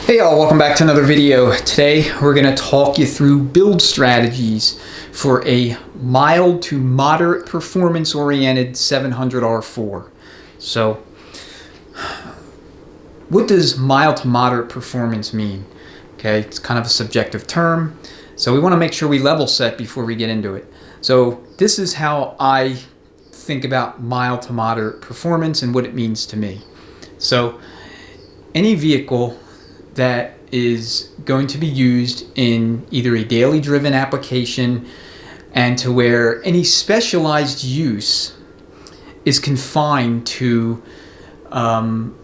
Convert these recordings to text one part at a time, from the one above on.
Hey y'all, welcome back to another video. Today we're going to talk you through build strategies for a mild to moderate performance oriented 700R4. So what does mild to moderate performance mean? Okay, it's kind of a subjective term, so we want to make sure we level set before we get into it. So this is how I think about mild to moderate performance and what it means to me. So any vehicle that is going to be used in either a daily driven application and to where any specialized use is confined to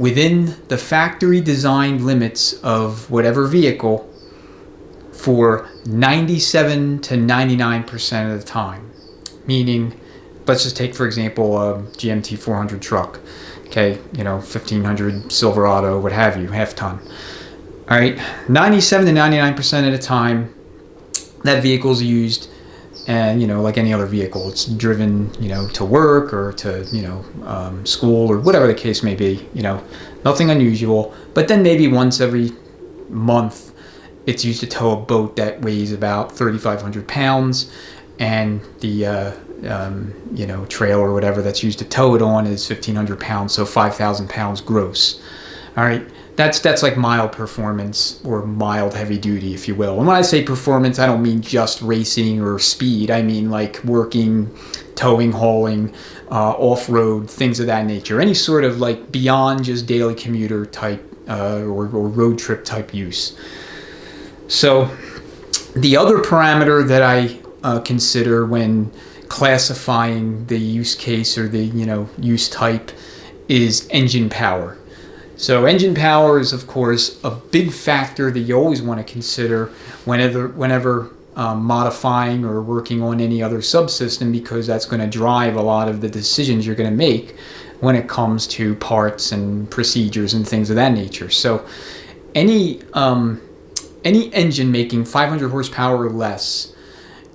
within the factory designed limits of whatever vehicle for 97 to 99% of the time. Meaning, let's just take for example a GMT 400 truck. Okay, 1500 Silverado, what have you, half ton. All right, 97 to 99% of the time, that vehicle is used, and like any other vehicle, it's driven, to work or to, school or whatever the case may be. Nothing unusual. But then maybe once every month, it's used to tow a boat that weighs about 3,500 pounds, and the trailer or whatever that's used to tow it on is 1,500 pounds, so 5,000 pounds gross. All right. That's like mild performance or mild heavy duty, if you will. And when I say performance, I don't mean just racing or speed. I mean like working, towing, hauling, off-road, things of that nature. Any sort of like beyond just daily commuter type or road trip type use. So the other parameter that I consider when classifying the use case or the use type is engine power. So engine power is, of course, a big factor that you always want to consider whenever modifying or working on any other subsystem, because that's going to drive a lot of the decisions you're going to make when it comes to parts and procedures and things of that nature. So any engine making 500 horsepower or less,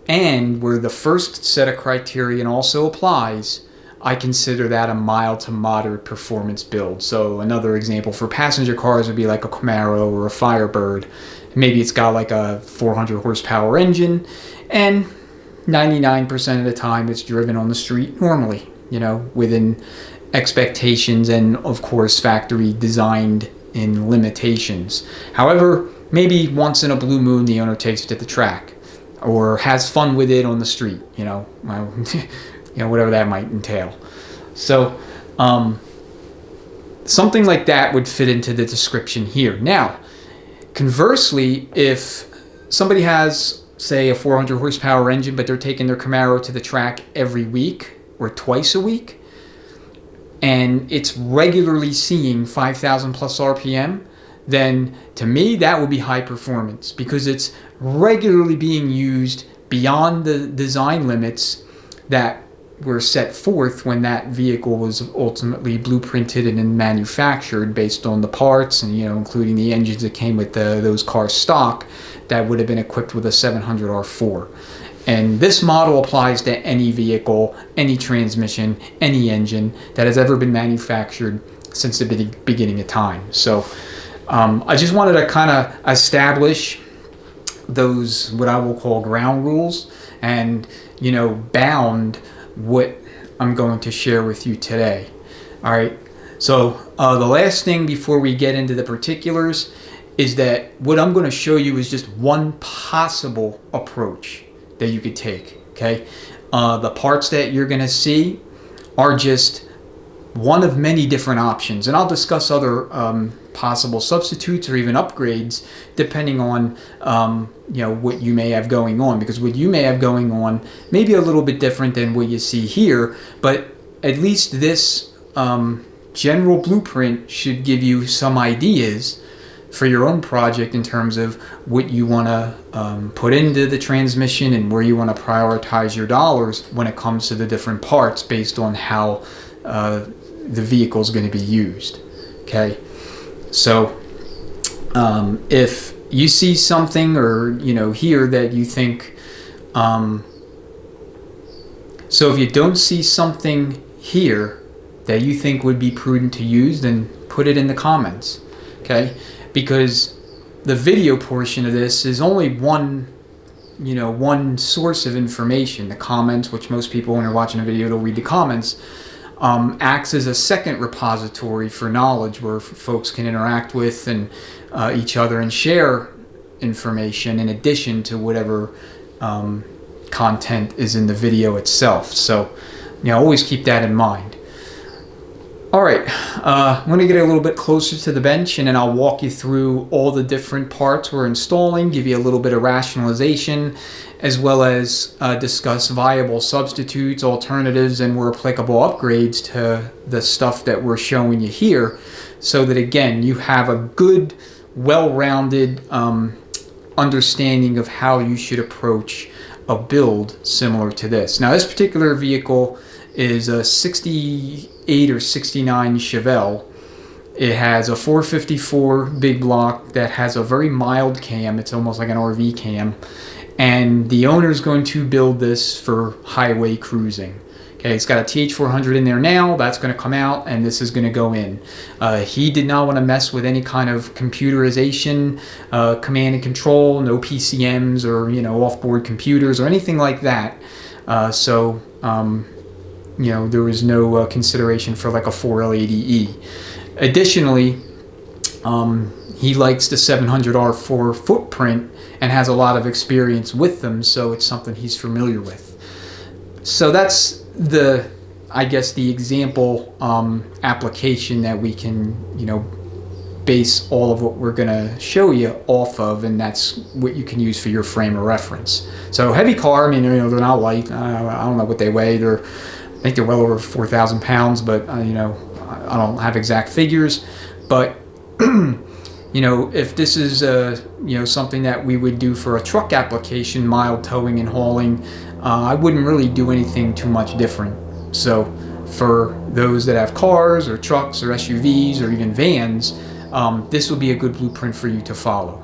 and where the first set of criterion also applies, I consider that a mild to moderate performance build. So another example for passenger cars would be like a Camaro or a Firebird. Maybe it's got like a 400 horsepower engine, and 99% of the time it's driven on the street normally, within expectations and of course factory designed in limitations. However, maybe once in a blue moon the owner takes it to the track or has fun with it on the street, whatever that might entail. So something like that would fit into the description here. Now, conversely, if somebody has, say, a 400 horsepower engine, but they're taking their Camaro to the track every week or twice a week, and it's regularly seeing 5,000 plus RPM, then to me that would be high performance, because it's regularly being used beyond the design limits that were set forth when that vehicle was ultimately blueprinted and manufactured based on the parts and including the engines that came with those cars stock that would have been equipped with a 700R4. And this model applies to any vehicle, any transmission, any engine that has ever been manufactured since the beginning of time. So I just wanted to kind of establish those, what I will call ground rules, and bound what I'm going to share with you today. All right, so the last thing before we get into the particulars is that what I'm going to show you is just one possible approach that you could take. Okay, the parts that you're going to see are just one of many different options, and I'll discuss other possible substitutes or even upgrades depending on what you may have going on, because what you may have going on may be a little bit different than what you see here, but at least this general blueprint should give you some ideas for your own project in terms of what you want to put into the transmission and where you want to prioritize your dollars when it comes to the different parts based on how the vehicle is going to be used. Okay, so if you see something or here that you think so if you don't see something here that you think would be prudent to use, then put it in the comments. Okay, because the video portion of this is only one, one source of information. The comments, which most people, when they're watching a video, they'll read the comments, acts as a second repository for knowledge where folks can interact with and each other and share information in addition to whatever content is in the video itself. So, always keep that in mind. All right, I'm going to get a little bit closer to the bench, and then I'll walk you through all the different parts we're installing, give you a little bit of rationalization, as well as discuss viable substitutes, alternatives, and where applicable upgrades to the stuff that we're showing you here, so that, again, you have a good, well-rounded understanding of how you should approach a build similar to this. Now, this particular vehicle is a 68 or 69 Chevelle. It has a 454 big block that has a very mild cam. It's almost like an RV cam. And the owner is going to build this for highway cruising. Okay, it's got a TH400 in there now. That's going to come out, and this is going to go in. He did not want to mess with any kind of computerization, command and control, no PCMs or off-board computers or anything like that. There was no consideration for like a 4L80E. Additionally, he likes the 700R4 footprint and has a lot of experience with them, so it's something he's familiar with. So that's the example application that we can, base all of what we're going to show you off of, and that's what you can use for your frame of reference. So heavy car, they're not light. I don't know what they weigh. I think they're well over 4,000 pounds, but I don't have exact figures. But if this is something that we would do for a truck application, mild towing and hauling, I wouldn't really do anything too much different. So for those that have cars or trucks or SUVs or even vans, this will be a good blueprint for you to follow.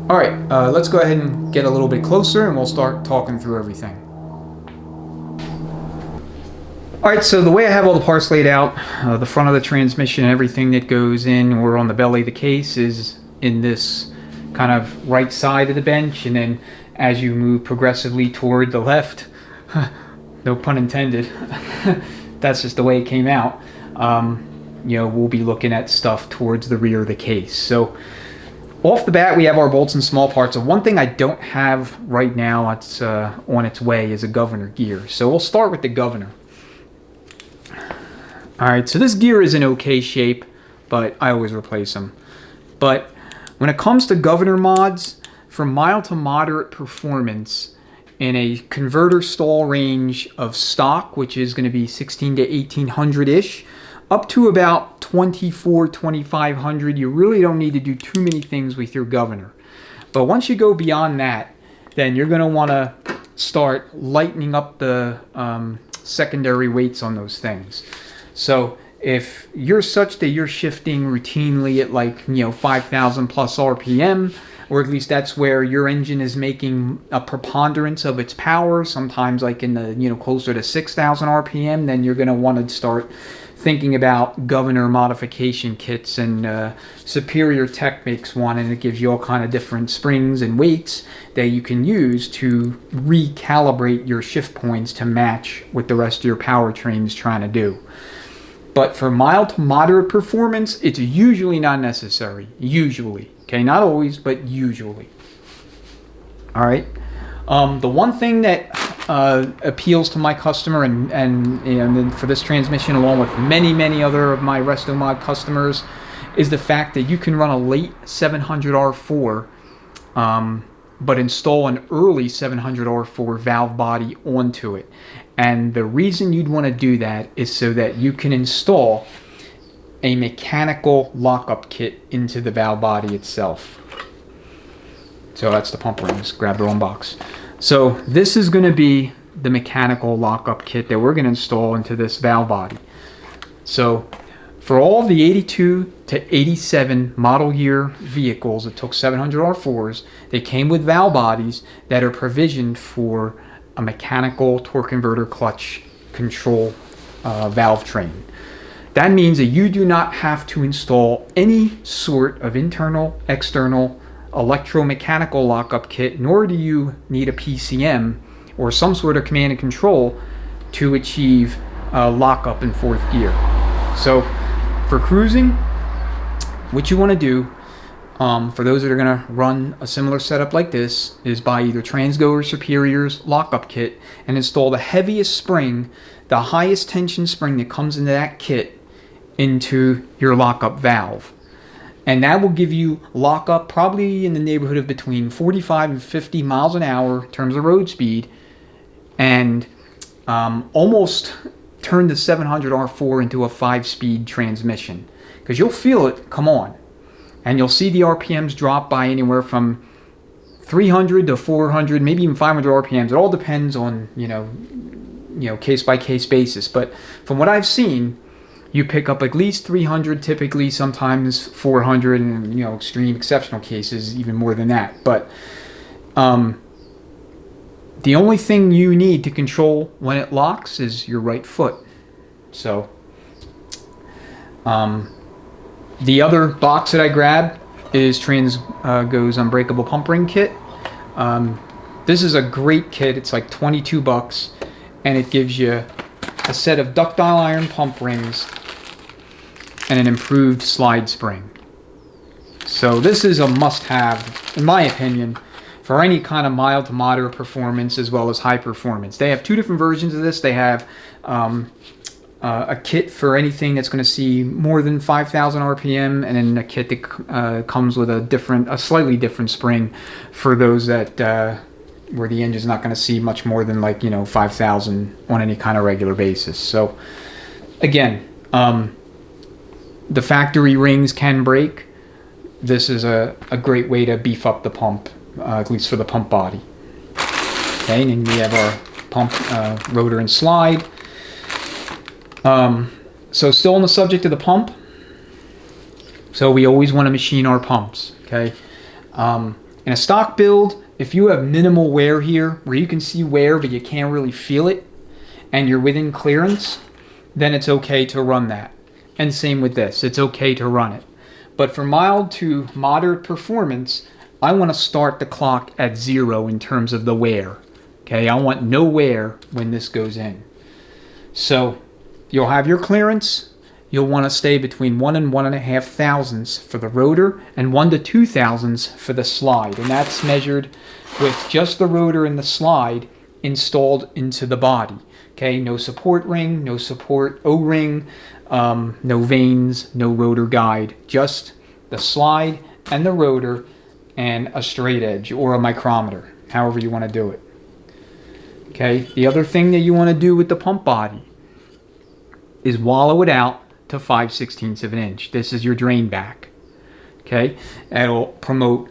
All right, let's go ahead and get a little bit closer, and we'll start talking through everything. All right, so the way I have all the parts laid out, the front of the transmission and everything that goes in or on the belly of the case is in this kind of right side of the bench, and then as you move progressively toward the left, no pun intended, that's just the way it came out, we'll be looking at stuff towards the rear of the case. So off the bat, we have our bolts and small parts. So one thing I don't have right now, it's on its way, is a governor gear. So we'll start with the governor. All right, so this gear is in okay shape, but I always replace them. But when it comes to governor mods, from mild to moderate performance in a converter stall range of stock, which is going to be 16 to 1800-ish, up to about 2500, you really don't need to do too many things with your governor. But once you go beyond that, then you're going to want to start lightening up the secondary weights on those things. So if you're such that you're shifting routinely at 5,000 plus RPM, or at least that's where your engine is making a preponderance of its power, sometimes like in the closer to 6,000 RPM, then you're going to want to start thinking about governor modification kits. And Superior Tech makes one, and it gives you all kind of different springs and weights that you can use to recalibrate your shift points to match what the rest of your powertrain is trying to do. But for mild to moderate performance, it's usually not necessary. Usually. Okay, not always, but usually. All right. The one thing that appeals to my customer, and for this transmission, along with many other of my RestoMod customers, is the fact that you can run a late 700R4, but install an early 700R4 valve body onto it. And the reason you'd want to do that is so that you can install a mechanical lockup kit into the valve body itself. So that's the pump rings, grab their own box. So this is going to be the mechanical lockup kit that we're going to install into this valve body. So for all the 82 to 87 model year vehicles that took 700R4s, they came with valve bodies that are provisioned for a mechanical torque converter clutch control valve train. That means that you do not have to install any sort of internal, external, electromechanical lockup kit, nor do you need a PCM or some sort of command and control to achieve lockup in fourth gear. So for cruising, what you want to do, for those that are going to run a similar setup like this, is buy either Transgo or Superior's lockup kit and install the heaviest spring, the highest tension spring that comes into that kit, into your lockup valve. And that will give you lockup probably in the neighborhood of between 45 and 50 miles an hour in terms of road speed, and almost turn the 700 R4 into a 5-speed transmission, because you'll feel it come on, and you'll see the RPMs drop by anywhere from 300 to 400, maybe even 500 RPMs. It all depends on case by case basis, but from what I've seen, you pick up at least 300, typically, sometimes 400, and extreme exceptional cases even more than that. But the only thing you need to control when it locks is your right foot. So the other box that I grabbed is Transgo's Unbreakable Pump Ring Kit. This is a great kit. It's like $22, and it gives you a set of ductile iron pump rings and an improved slide spring. So this is a must-have, in my opinion, for any kind of mild to moderate performance as well as high performance. They have two different versions of this. They have a kit for anything that's going to see more than 5,000 RPM, and then a kit that comes with a slightly different spring for those that where the engine's not going to see much more than 5,000 on any kind of regular basis. So again, the factory rings can break. This is a great way to beef up the pump, at least for the pump body. Okay, and then we have our pump rotor and slide. So still on the subject of the pump, so we always want to machine our pumps. Okay, in a stock build, if you have minimal wear here, where you can see wear but you can't really feel it, and you're within clearance, then it's okay to run that. And same with this, it's okay to run it. But for mild to moderate performance, I want to start the clock at 0 in terms of the wear. Okay, I want no wear when this goes in. So you'll have your clearance. You'll want to stay between 1 and 1.5 thousandths for the rotor and 1 to 2 thousandths for the slide. And that's measured with just the rotor and the slide installed into the body. Okay, no support ring, no support O-ring, no vanes, no rotor guide, just the slide and the rotor and a straight edge or a micrometer, however you want to do it. Okay, the other thing that you want to do with the pump body is wallow it out to 5/16 of an inch. This is your drain back. Okay, it'll promote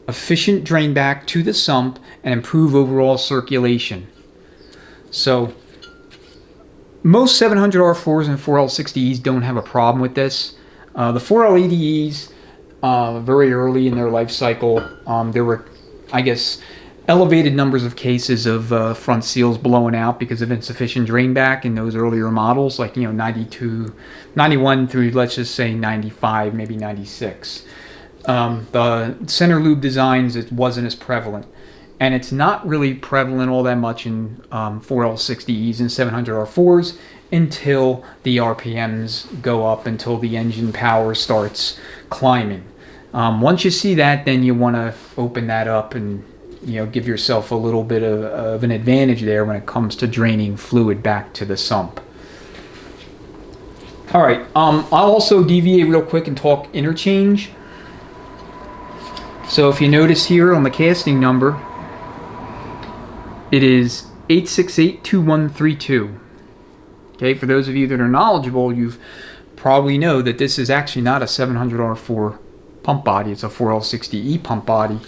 efficient drain back to the sump and improve overall circulation. So most 700 R4s and 4L60Es don't have a problem with this. The 4L80Es, very early in their life cycle, there were, I guess, elevated numbers of cases of front seals blowing out because of insufficient drain back in those earlier models, like 92, 91 through, let's just say 95, maybe 96. The center lube designs, it wasn't as prevalent. And it's not really prevalent all that much in 4L60Es and 700 R4s until the RPMs go up, until the engine power starts climbing. Once you see that, then you want to open that up and give yourself a little bit of an advantage there when it comes to draining fluid back to the sump. All right, I'll also deviate real quick and talk interchange. So if you notice here on the casting number, it is 8682132. Okay, for those of you that are knowledgeable, you've probably know that this is actually not a 700 R4 pump body. It's a 4L60E pump body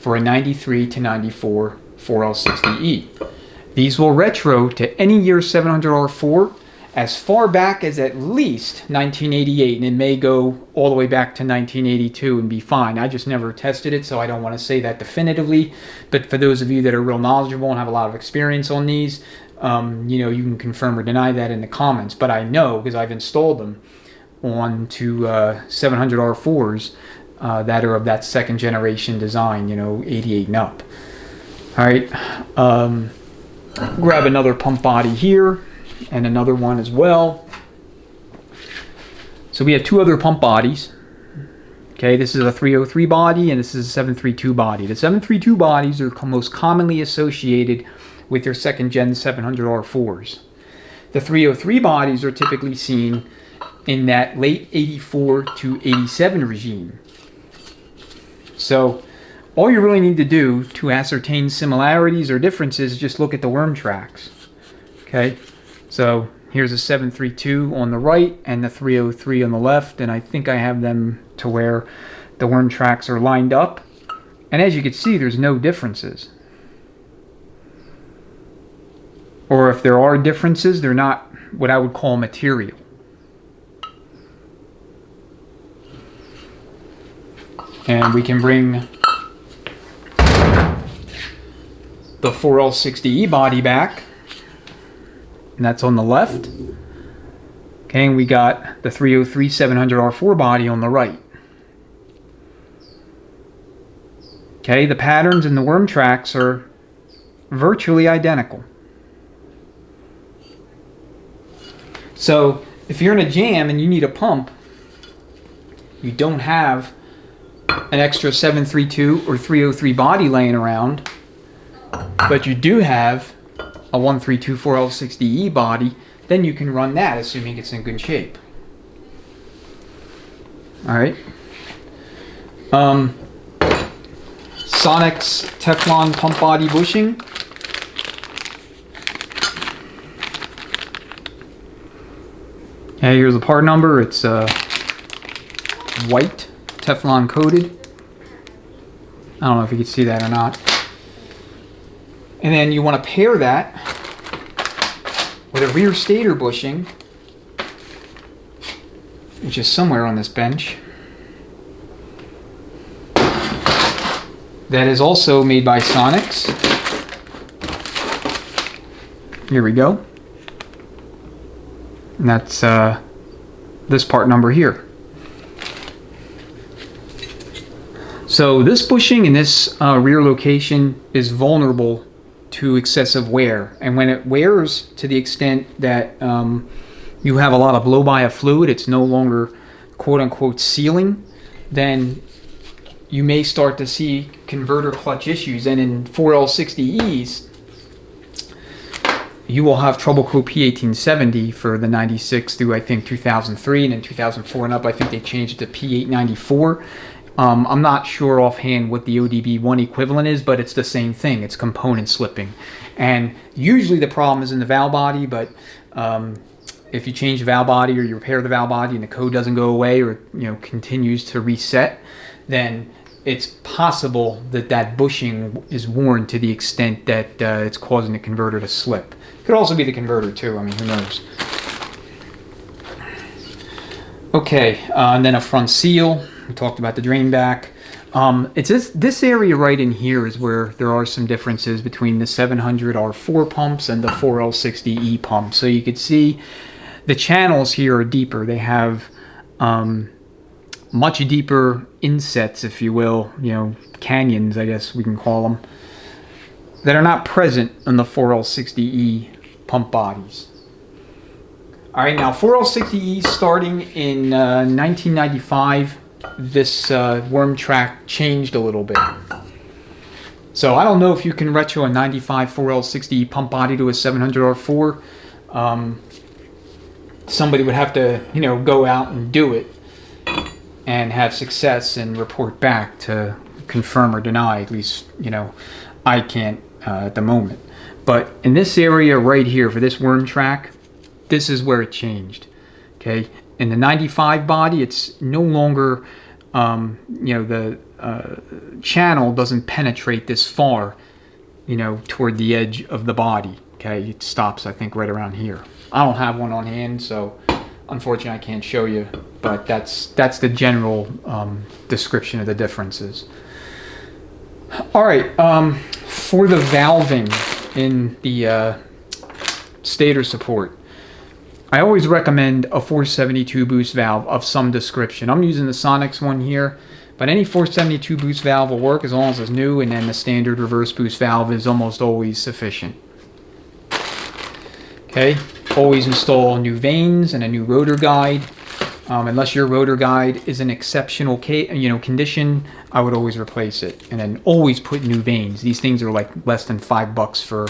for a 93 to 94 4L60E. These will retro to any year 700 R4 as far back as at least 1988, and it may go all the way back to 1982 and be fine. I just never tested it, so I don't want to say that definitively. But for those of you that are real knowledgeable and have a lot of experience on these, You know, you can confirm or deny that in the comments, but I know because I've installed them onto 700R4s that are of that second generation design, you know, 88 and up. All right, grab another pump body here and another one as well. So we have two other pump bodies. Okay, this is a 303 body and this is a 732 body. The 732 bodies are most commonly associated with their second gen 700R4s. The 303 bodies are typically seen in that late 84 to 87 regime. So all you really need to do to ascertain similarities or differences is just look at the worm tracks. Okay, so here's a 732 on the right and the 303 on the left, and I think I have them to where the worm tracks are lined up. And as you can see, there's no differences. Or if there are differences, they're not what I would call material. And we can bring the 4L60E body back, and that's on the left. Okay, and we got the 303 700R4 body on the right. Okay, the patterns and the worm tracks are virtually identical. So if you're in a jam and you need a pump, you don't have an extra 732 or 303 body laying around, but you do have a 132 4L60E body, then you can run that, assuming it's in good shape. All right. Sonnax Teflon pump body bushing. Okay, here's the part number. It's white, Teflon coated. I don't know if you can see that or not. And then you want to pair that with a rear stator bushing, which is somewhere on this bench. That is also made by Sonnax. Here we go. And that's this part number here. So this bushing in this rear location is vulnerable to excessive wear, and when it wears to the extent that you have a lot of blow-by of fluid, it's no longer quote-unquote sealing, then you may start to see converter clutch issues. And in 4L60Es, you will have trouble code P1870 for the 96 through I think 2003, and in 2004 and up I think they changed it to P894. I'm not sure offhand what the ODB1 equivalent is, but it's the same thing. It's component slipping. And usually the problem is in the valve body, but if you change the valve body or you repair the valve body and the code doesn't go away or continues to reset, then it's possible that that bushing is worn to the extent that it's causing the converter to slip. It could also be the converter too. I mean, who knows? Okay, and then a front seal. We talked about the drain back. It's this area right in here is where there are some differences between the 700R4 pumps and the 4L60E pumps. So you could see the channels here are deeper. They have much deeper insets, if you will, canyons, I guess we can call them, that are not present on the 4L60E pump bodies. All right, now 4L60E starting in 1995, this worm track changed a little bit. So I don't know if you can retro a 95 4L60E pump body to a 700R4. Somebody would have to, go out and do it and have success and report back to confirm or deny. At least, I can't at the moment. But in this area right here for this worm track, this is where it changed. Okay, in the 95 body, it's no longer, the channel doesn't penetrate this far, toward the edge of the body. Okay, it stops, I think, right around here. I don't have one on hand, so unfortunately I can't show you, but that's the general description of the differences. All right, for the valving in the stator support. I always recommend a 472 boost valve of some description. I'm using the Sonnax one here, but any 472 boost valve will work as long as it's new, and then the standard reverse boost valve is almost always sufficient. Okay, always install new vanes and a new rotor guide. Unless your rotor guide is in exceptional condition, I would always replace it. And then always put new vanes. These things are like less than $5 for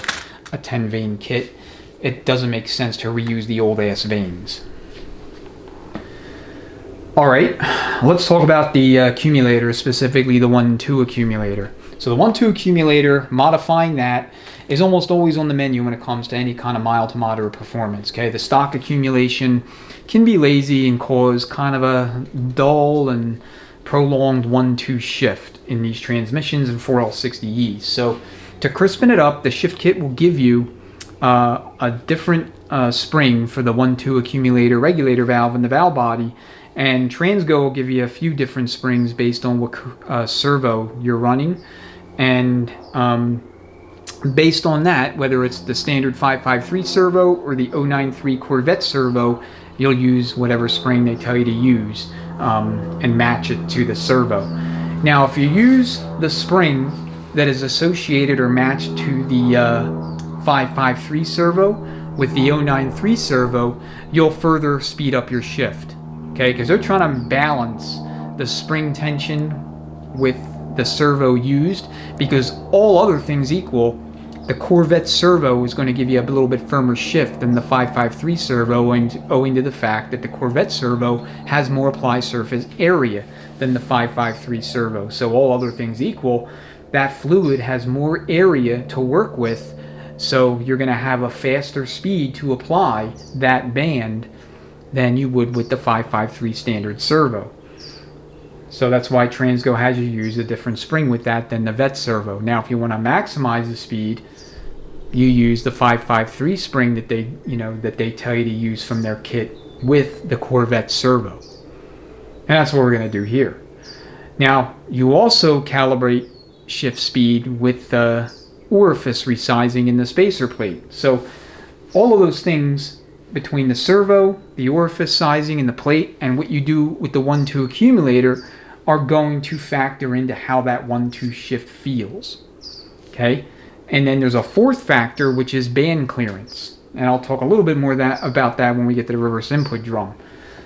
a 10 vane kit. It doesn't make sense to reuse the old ass vanes. Alright, let's talk about the accumulator, specifically the 1-2 accumulator. So the 1-2 accumulator, modifying that, is almost always on the menu when it comes to any kind of mild to moderate performance. Okay, the stock accumulation can be lazy and cause kind of a dull and prolonged 1-2 shift in these transmissions and 4L60Es. So to crispen it up, the shift kit will give you a different spring for the 1-2 accumulator regulator valve in the valve body, and Transgo will give you a few different springs based on what servo you're running, and based on that, whether it's the standard 553 servo or the 093 Corvette servo, you'll use whatever spring they tell you to use and match it to the servo. Now, if you use the spring that is associated or matched to the 553 servo with the 093 servo, you'll further speed up your shift. Okay, because they're trying to balance the spring tension with the servo used, because all other things equal, the Corvette servo is going to give you a little bit firmer shift than the 553 servo, owing to the fact that the Corvette servo has more apply surface area than the 553 servo. So all other things equal, that fluid has more area to work with, so you're going to have a faster speed to apply that band than you would with the 553 standard servo. So that's why Transgo has you use a different spring with that than the Vet servo. Now, if you want to maximize the speed, you use the 553 spring that they tell you to use from their kit with the Corvette servo. And that's what we're going to do here. Now, you also calibrate shift speed with the orifice resizing in the spacer plate. So all of those things between the servo, the orifice sizing, and the plate, and what you do with the 1-2 accumulator are going to factor into how that 1-2 shift feels. Okay? And then there's a fourth factor, which is band clearance. And I'll talk a little bit more about that when we get to the reverse input drum.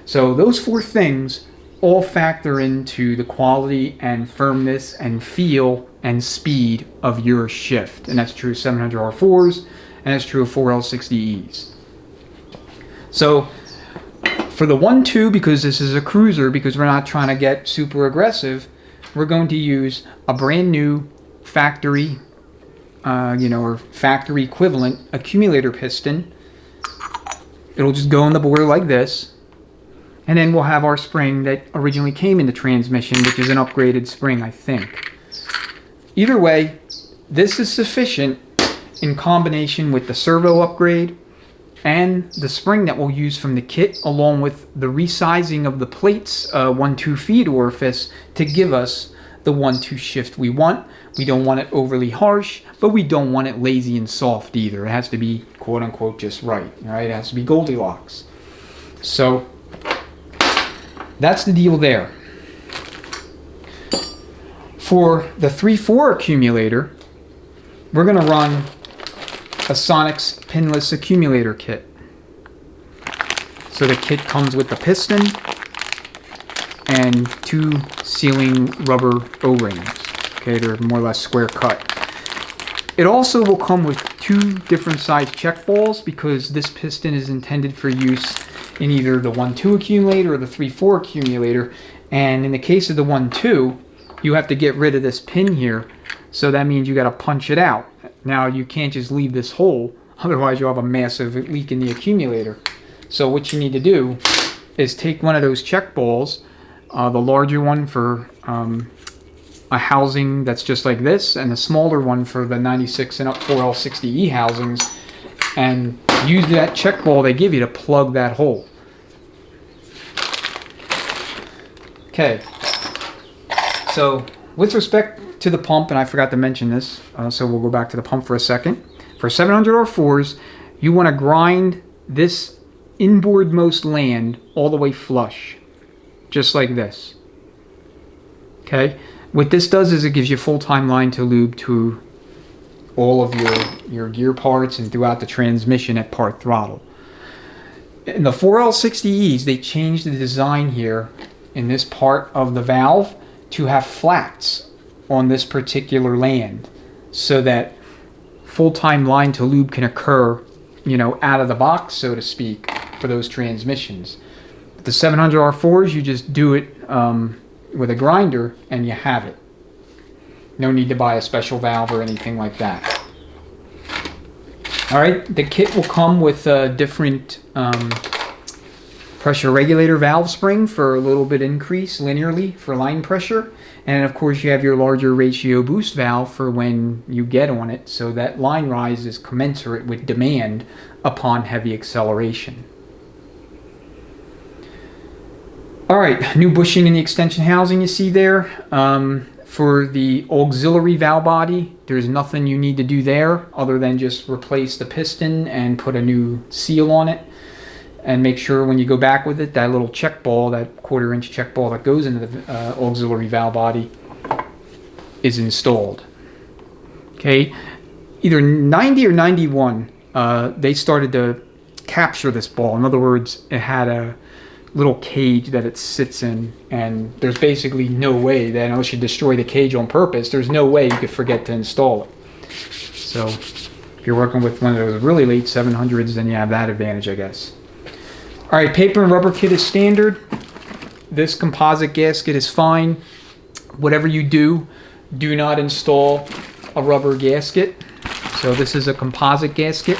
So those four things all factor into the quality and firmness and feel and speed of your shift. And that's true of 700R4s, and that's true of 4L60Es. So for the 1-2, because this is a cruiser, because we're not trying to get super aggressive, we're going to use a brand new factory, or factory equivalent accumulator piston. It'll just go on the board like this. And then we'll have our spring that originally came in the transmission, which is an upgraded spring, I think. Either way, this is sufficient in combination with the servo upgrade and the spring that we'll use from the kit, along with the resizing of the plates 1-2 feed orifice to give us the 1-2 shift we want. We don't want it overly harsh, but we don't want it lazy and soft either. It has to be quote unquote just right? It has to be Goldilocks. So that's the deal there. For the 3-4 accumulator, we're going to run a Sonnax pinless accumulator kit. So the kit comes with the piston and 2 sealing rubber O-rings. Okay, they're more or less square cut. It also will come with 2 different size check balls, because this piston is intended for use in either the 1-2 accumulator or the 3-4 accumulator. And in the case of the 1-2, you have to get rid of this pin here, so that means you got to punch it out. Now, you can't just leave this hole, otherwise you'll have a massive leak in the accumulator. So what you need to do is take one of those check balls, the larger one for a housing that's just like this, and the smaller one for the 96 and up 4L60E housings, and use that check ball they give you to plug that hole. Okay, so with respect to the pump, and I forgot to mention this, so we'll go back to the pump for a second. For 700R4s, You want to grind this inboardmost land all the way flush, just like this. Okay? What this does is it gives you full-time line to lube to all of your gear parts and throughout the transmission at part throttle. In the 4L60Es, they changed the design here in this part of the valve to have flats on this particular land so that full-time line to lube can occur, you know, out of the box, so to speak, for those transmissions. The 700R4s, you just do it with a grinder and you have it. No need to buy a special valve or anything like that. All right, the kit will come with a different pressure regulator valve spring for a little bit increase linearly for line pressure. And of course you have your larger ratio boost valve for when you get on it, so that line rise is commensurate with demand upon heavy acceleration. All right, new bushing in the extension housing you see there. For the auxiliary valve body, there's nothing you need to do there other than just replace the piston and put a new seal on it. And make sure when you go back with it, that little check ball, that 1/4 inch check ball that goes into the auxiliary valve body is installed. Okay, either 90 or 91, they started to capture this ball. In other words, it had a little cage that it sits in, and there's basically no way that, unless you destroy the cage on purpose, there's no way you could forget to install it. So if you're working with one of those really late 700s, then you have that advantage, I guess. All right, paper and rubber kit is standard. This composite gasket is fine. Whatever you do, do not install a rubber gasket. So this is a composite gasket.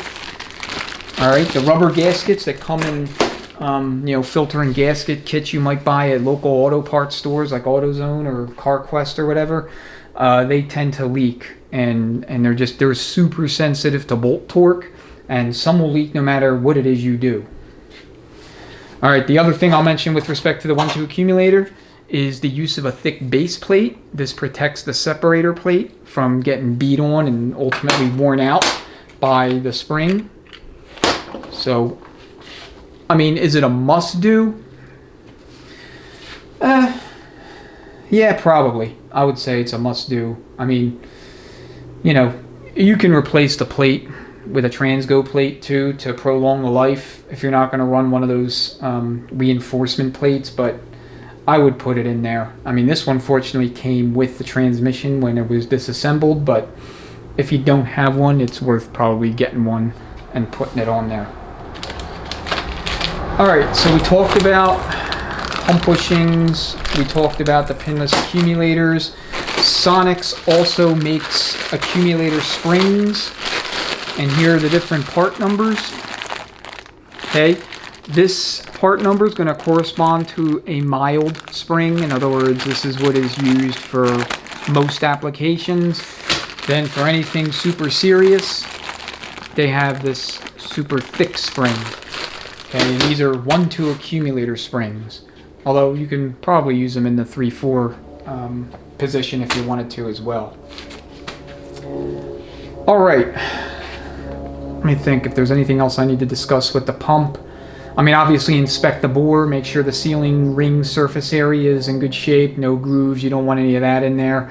All right, the rubber gaskets that come in you know, filter and gasket kits you might buy at local auto parts stores like AutoZone or CarQuest or whatever, they tend to leak, and they're super sensitive to bolt torque, and some will leak no matter what it is you do. All right, the other thing I'll mention with respect to the 1-2 accumulator is the use of a thick base plate. This protects the separator plate from getting beat on and ultimately worn out by the spring. So, I mean, is it a must-do? Yeah, probably. I would say it's a must-do. I mean, you know, you can replace the plate with a Transgo plate too to prolong the life if you're not going to run one of those reinforcement plates, but I would put it in there. I mean, this one fortunately came with the transmission when it was disassembled, but if you don't have one, it's worth probably getting one and putting it on there. Alright, so we talked about pump bushings, we talked about the pinless accumulators. Sonnax also makes accumulator springs, and here are the different part numbers. Okay, this part number is going to correspond to a mild spring. In other words, this is what is used for most applications. Then for anything super serious, they have this super thick spring. Okay, and these are 1-2 accumulator springs. Although you can probably use them in the 3-4 position if you wanted to as well. Alright, let me think if there's anything else I need to discuss with the pump. I mean, obviously inspect the bore, make sure the sealing ring surface area is in good shape, no grooves, you don't want any of that in there.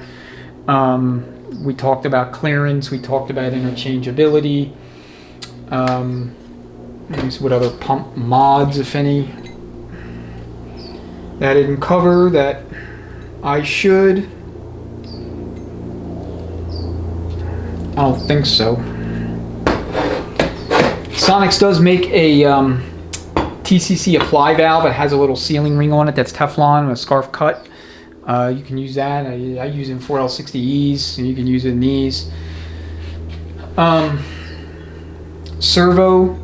We talked about clearance, we talked about interchangeability. What other pump mods, if any, that I didn't cover that I should? I don't think so. Sonnax does make a TCC apply valve. It has a little sealing ring on it that's Teflon with a scarf cut. You can use that. I use it in 4L60Es, and you can use it in these. Servo.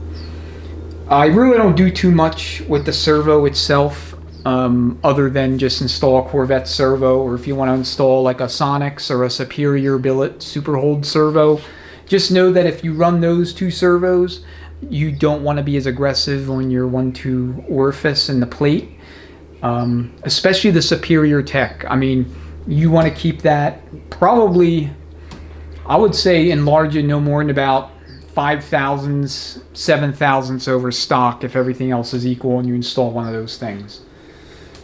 I really don't do too much with the servo itself, other than just install a Corvette servo, or if you want to install like a Sonnax or a Superior billet super hold servo, just know that if you run those two servos, you don't want to be as aggressive on your 1-2 orifice in the plate, especially the Superior Tech. I mean, you want to keep that probably, I would say, enlarge it no more than about 5 thousandths, 7 thousandths over stock if everything else is equal and you install one of those things.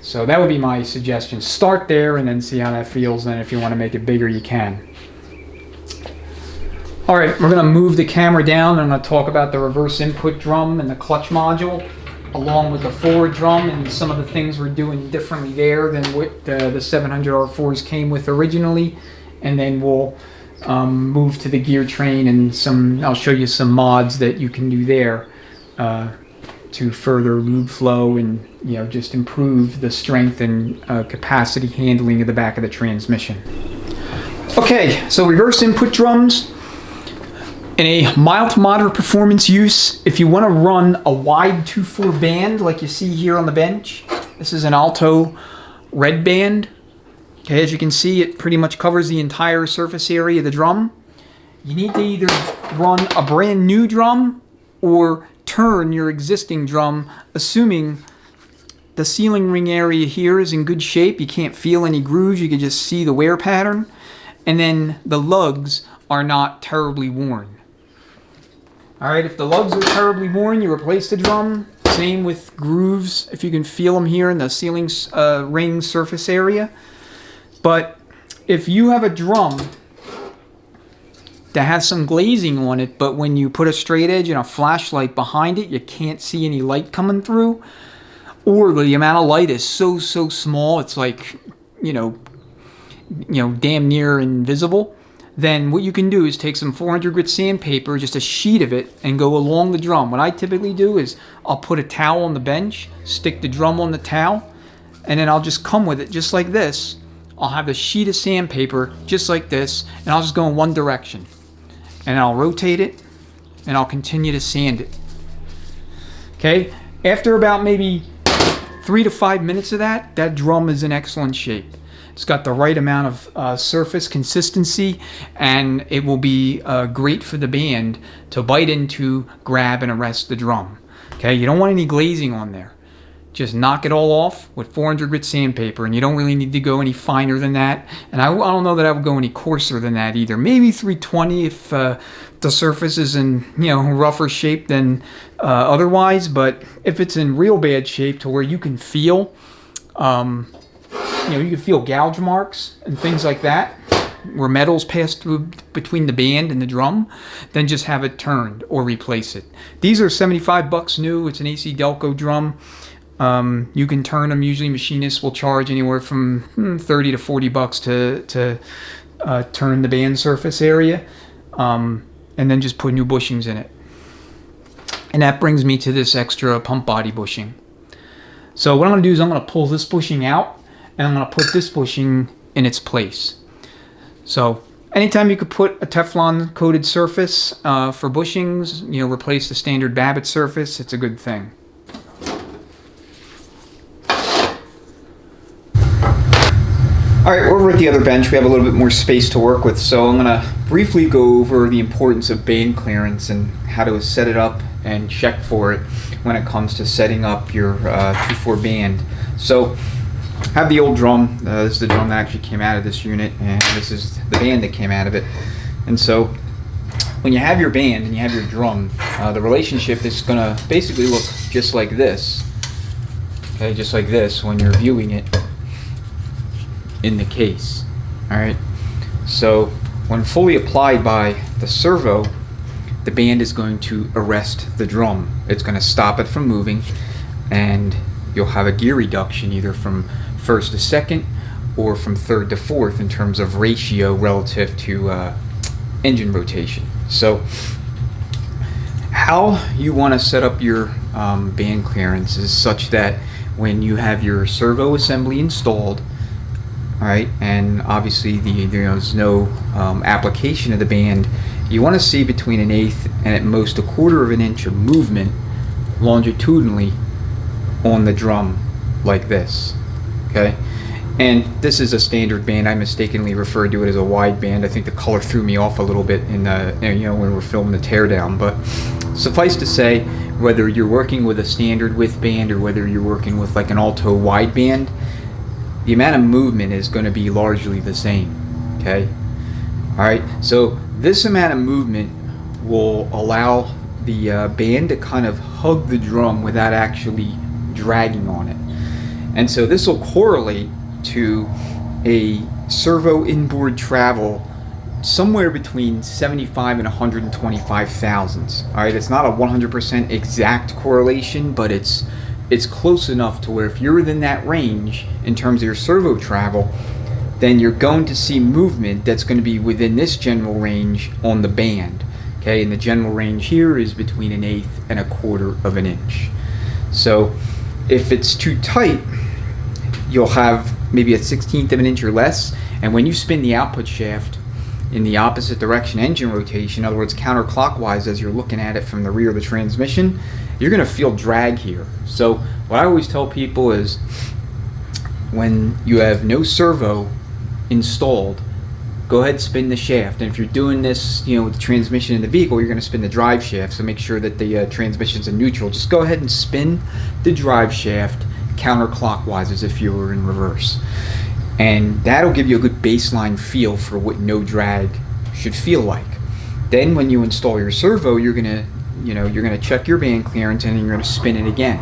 So that would be my suggestion. Start there and then see how that feels, and if you want to make it bigger, you can. Alright, we're going to move the camera down and I'm going to talk about the reverse input drum and the clutch module, along with the forward drum and some of the things we're doing differently there than what the 700R4s came with originally. And then we'll move to the gear train and I'll show you some mods that you can do there to further lube flow and just improve the strength and capacity handling of the back of the transmission. Okay, so reverse input drums. In a mild to moderate performance use, if you want to run a wide 2/4 band like you see here on the bench, this is an Alto red band. Okay, as you can see, it pretty much covers the entire surface area of the drum. You need to either run a brand new drum or turn your existing drum, assuming the sealing ring area here is in good shape. You can't feel any grooves, you can just see the wear pattern. And then the lugs are not terribly worn. Alright, if the lugs are terribly worn, you replace the drum. Same with grooves, if you can feel them here in the sealing ring surface area. But if you have a drum that has some glazing on it, but when you put a straight edge and a flashlight behind it, you can't see any light coming through, or the amount of light is so small, it's like, damn near invisible, then what you can do is take some 400 grit sandpaper, just a sheet of it, and go along the drum. What I typically do is I'll put a towel on the bench, stick the drum on the towel, and then I'll just come with it just like this. I'll have a sheet of sandpaper just like this, and I'll just go in one direction. And I'll rotate it, and I'll continue to sand it. Okay? After about maybe 3 to 5 minutes of that, that drum is in excellent shape. It's got the right amount of surface consistency, and it will be great for the band to bite into, grab, and arrest the drum. Okay, you don't want any glazing on there. Just knock it all off with 400 grit sandpaper, and you don't really need to go any finer than that. And I don't know that I would go any coarser than that either. Maybe 320 if the surface is in rougher shape than otherwise. But if it's in real bad shape to where you can feel you can feel gouge marks and things like that, where metals pass through between the band and the drum, then just have it turned or replace it. These are 75 bucks new. It's an AC Delco drum. You can turn them. Usually machinists will charge anywhere from 30 to 40 bucks to turn the band surface area, and then just put new bushings in it. And that brings me to this extra pump body bushing. So what I'm going to do is I'm going to pull this bushing out, and I'm going to put this bushing in its place. So anytime you could put a Teflon coated surface for bushings, replace the standard Babbitt surface, it's a good thing. Alright, we're over at the other bench. We have a little bit more space to work with, so I'm going to briefly go over the importance of band clearance and how to set it up and check for it when it comes to setting up your 2/4 band. So I have the old drum. This is the drum that actually came out of this unit, and this is the band that came out of it. And so when you have your band and you have your drum, the relationship is going to basically look just like this. Okay, just like this when you're viewing it in the case. Alright, so when fully applied by the servo, the band is going to arrest the drum. It's going to stop it from moving, and you'll have a gear reduction either from first to second or from third to fourth in terms of ratio relative to engine rotation. So how you want to set up your band clearance is such that when you have your servo assembly installed, alright, and obviously there's no application of the band, you want to see between 1/8 and at most 1/4 inch of movement longitudinally on the drum like this. Okay, and this is a standard band. I mistakenly referred to it as a wide band. I think the color threw me off a little bit in when we're filming the teardown. But suffice to say, whether you're working with a standard width band or whether you're working with like an Alto wide band, the amount of movement is going to be largely the same. Okay, all right. So this amount of movement will allow the band to kind of hug the drum without actually dragging on it. And so this will correlate to a servo inboard travel somewhere between 75 and 125 thousandths. All right, it's not a 100% exact correlation, but it's close enough to where if you're within that range in terms of your servo travel, then you're going to see movement that's going to be within this general range on the band. Okay, and the general range here is between 1/8 and 1/4 of an inch. So if it's too tight, you'll have maybe 1/16 of an inch or less, and when you spin the output shaft in the opposite direction engine rotation, in other words counterclockwise as you're looking at it from the rear of the transmission, you're going to feel drag here. So what I always tell people is when you have no servo installed, go ahead and spin the shaft. And if you're doing this, with the transmission in the vehicle, you're going to spin the drive shaft, so make sure that the transmission's in neutral. Just go ahead and spin the drive shaft counterclockwise as if you were in reverse, and that'll give you a good baseline feel for what no drag should feel like. Then when you install your servo, you're gonna check your band clearance, and then you're gonna spin it again.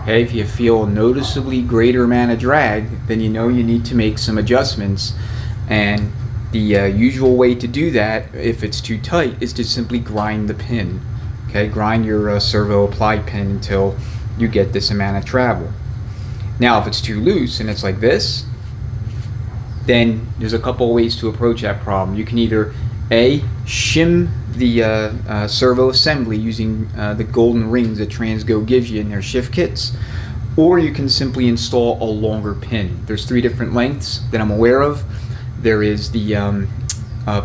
Okay, if you feel a noticeably greater amount of drag, then you need to make some adjustments. And the usual way to do that, if it's too tight, is to simply grind the pin. Okay, grind your servo apply pin until you get this amount of travel. Now, if it's too loose and it's like this, then there's a couple of ways to approach that problem. You can either shim the servo assembly using the golden rings that Transgo gives you in their shift kits, or you can simply install a longer pin. There's 3 different lengths that I'm aware of. There is the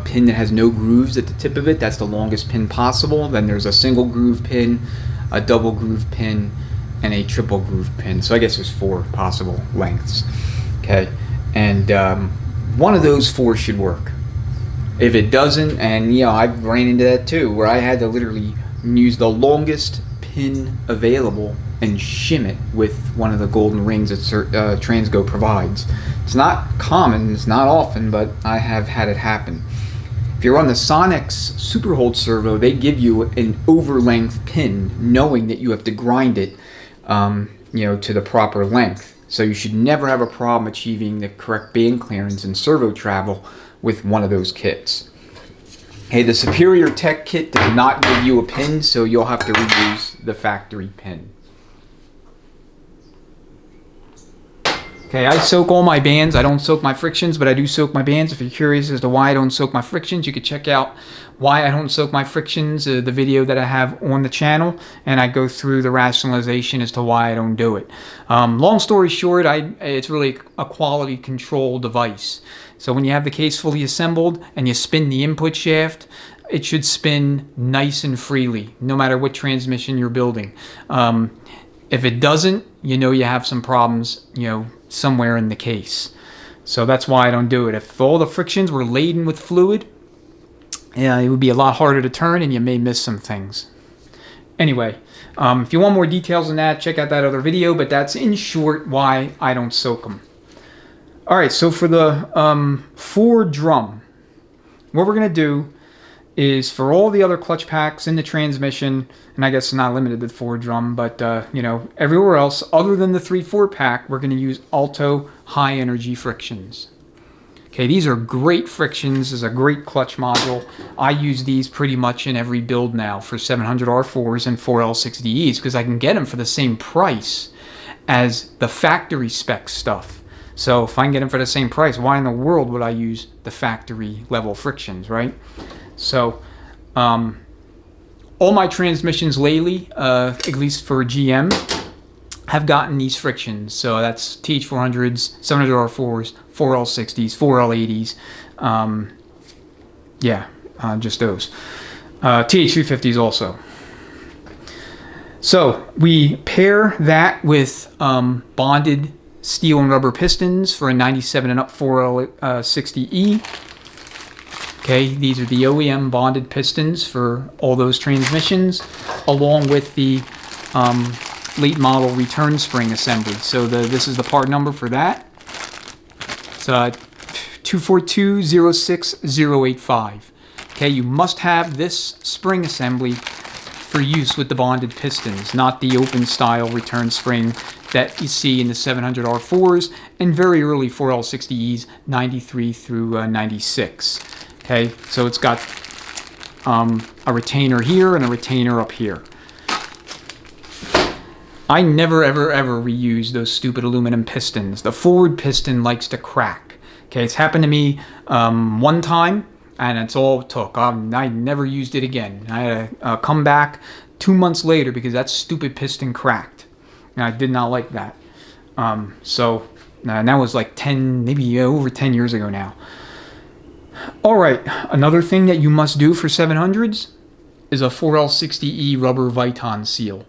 pin that has no grooves at the tip of it. That's the longest pin possible. Then there's a single groove pin, a double groove pin, and a triple groove pin. So I guess there's 4 possible lengths. Okay, and one of those 4 should work. If it doesn't, and I've ran into that too, where I had to literally use the longest pin available and shim it with one of the golden rings that Transgo provides. It's not common, it's not often, but I have had it happen. If you're on the Sonnax Super Hold servo, they give you an over-length pin, knowing that you have to grind it, to the proper length. So you should never have a problem achieving the correct band clearance and servo travel with one of those kits. Hey, the Superior Tech kit does not give you a pin, so you'll have to reuse the factory pin. Okay, I soak all my bands. I don't soak my frictions, but I do soak my bands. If you're curious as to why I don't soak my frictions, you could check out why I don't soak my frictions, the video that I have on the channel, and I go through the rationalization as to why I don't do it. Long story short, it's really a quality control device. So when you have the case fully assembled and you spin the input shaft, it should spin nice and freely, no matter what transmission you're building. If it doesn't, you have some problems, somewhere in the case. So that's why I don't do it. If all the frictions were laden with fluid, it would be a lot harder to turn, and you may miss some things. Anyway, if you want more details on that, check out that other video, but that's in short why I don't soak them. All right, so for the 4 drum, what we're going to do is for all the other clutch packs in the transmission, and I guess not limited to the 4 drum, but everywhere else other than the 3/4 pack, we're going to use Alto high energy frictions. Okay, these are great frictions. This is a great clutch module. I use these pretty much in every build now for 700 R4s and 4L60Es because I can get them for the same price as the factory spec stuff. So if I can get them for the same price, why in the world would I use the factory level frictions, right? So all my transmissions lately, at least for GM, have gotten these frictions. So that's TH400s, 700 R4s, 4L60s, 4L80s. Just those. TH350s also. So we pair that with bonded steel and rubber pistons for a 97 and up 4L60E. Okay, these are the OEM bonded pistons for all those transmissions, along with the late model return spring assembly. So this is the part number for that. It's 24206085. Okay, you must have this spring assembly for use with the bonded pistons, not the open style return spring that you see in the 700R4s and very early 4L60Es 93 through 96. Okay, so it's got a retainer here and a retainer up here. I never ever reuse those stupid aluminum pistons. The forward piston likes to crack. Okay, it's happened to me one time, and that's all it took. I never used it again. I had to come back 2 months later because that stupid piston cracked. And I did not like that. And that was like 10, maybe over 10 years ago now. All right, another thing that you must do for 700s is a 4L60E rubber Viton seal.